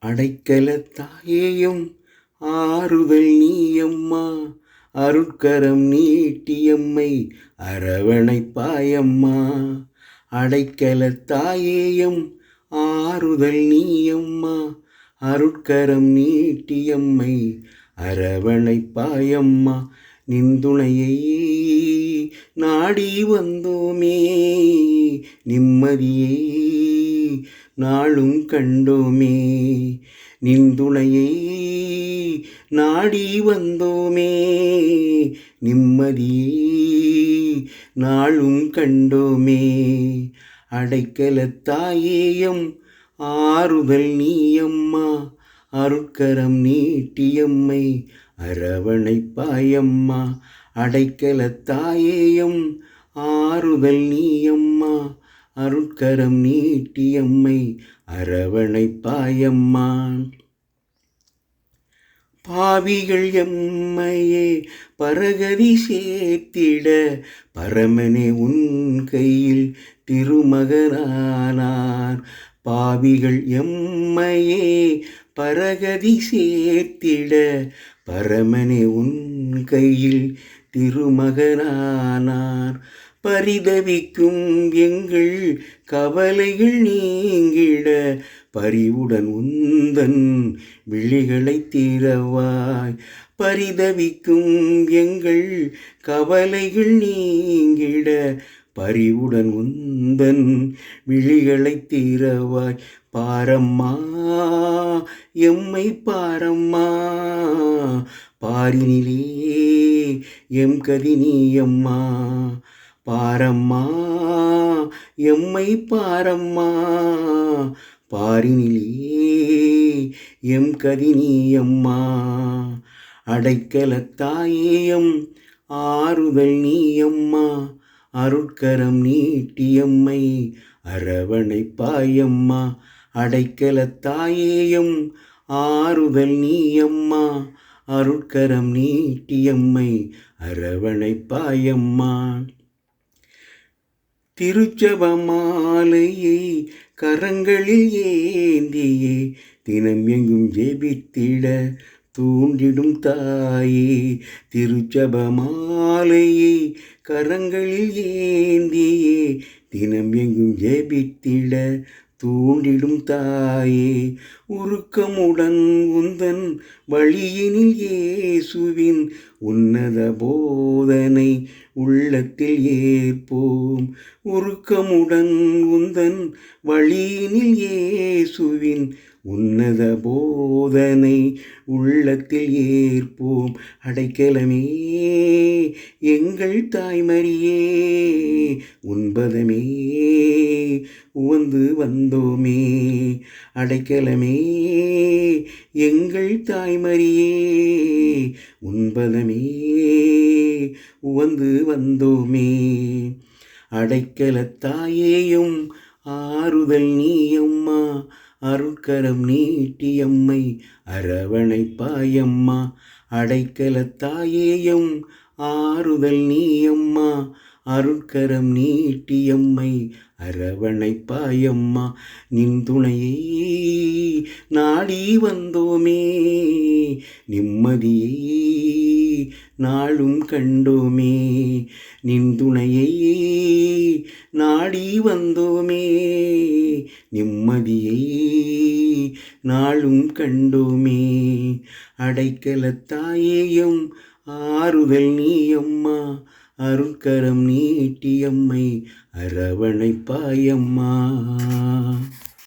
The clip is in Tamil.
அடைக்கலத்தாயேயும் ஆறுதல் நீயம்மா, அருட்கரம் நீட்டியம்மை அரவணைப்பாயம்மா. அடைக்கலத்தாயேயும் ஆறுதல் நீயம்மா, அருட்கரம் நீட்டியம்மை அரவணைப்பாயம்மா. நின்துணையை நாடி வந்தோமே, நிம்மதியை நாளும் கண்டோமே. நின்துணையை நாடி வந்தோமே, நிம்மதியை நாளும் கண்டோமே. அடைக்கலத்தாயேயும் ஆறுதல் நீயம்மா, அருட்கரம் நீட்டியம்மை அரவணைப்பாயம்மா. அடைக்கலத்தாயேயும் ஆறுதல் நீயம்மா, அருட்கரம் நீட்டியம்மை அரவணைப்பாயம்மா. பாவிகள் எம்மையே பரகதி சேர்த்திட பரமனே உன் கையில் திருமகனானார். பாவிகள் எம்மையே பரகதி சேர்த்திட பரமனே உன் கையில் திருமகனானார். பரிதவிக்கும் எங்கள் கவலைகள் நீங்கிட பரிவுடன் உந்தன் விழிகளை திறவாய். பரிதவிக்கும் எங்கள் கவலைகள் நீங்கிட பரிவுடன் உந்தன் விழிகளை திறவாய். பாரம்மா எம்மை பாரம்மா, பாரினிலே எம் கதி நீயம்மா. பாரம்மா எம்மை பாரம்மா, பாரினிலே எம் கதி நீயம்மா. அடைக்கலத்தாயேயும் ஆறுதல் நீயம்மா, அருட்கரம் நீட்டியம்மை அரவணைப்பாயம்மா. அடைக்கலத்தாயேயும் ஆறுதல் நீயம்மா, அருட்கரம் நீட்டியம்மை அரவணைப்பாயம்மா. திருச்சபமாலையை கரங்களில் ஏந்தியே தினம் எங்கும் ஜெபித்திட தூண்டிடும் தாயே. திருச்சபமாலையை கரங்களில் ஏந்தியே தினம் எங்கும் ஜெபித்திட தூண்டிடும் தாயே. உருக்கமுடன் உந்தன் வழியினில் இயேசுவின் உன்னத போதனை உள்ளத்தில் ஏற்போம். உருக்கமுடன் உந்தன் வழியினில் இயேசுவின் உன்னத போதனை உள்ளத்தில் ஏற்போம். அடைக்கலமே எங்கள் தாய்மரியே, உன்பதமே உவந்து வந்தோமே. அடைக்கலமே எங்கள் தாய்மரியே, உன்பதமே உவந்து வந்தோமே. அடைக்கலத்தாயேயும் ஆறுதல் நீயம்மா, அருட்கரம் நீட்டியம்மை அரவணைப்பாயம்மா. அடைக்கலத்தாயேயும் ஆறுதல் நீயம்மா, அருட்கரம் நீட்டியம்மை அரவணைப்பாயம்மா. நின்துணையை நாடி வந்தோமே, நிம்மதியை நாளும் கண்டோமே. நின்துணையை நாடி வந்தோமே, நிம்மதியை நாளும் கண்டோமே. அடைக்கலத்தாயேயும் ஆறுதல் நீயம்மா, அருட்கரம் நீட்டியம்மை அரவணைப்பாயம்மா.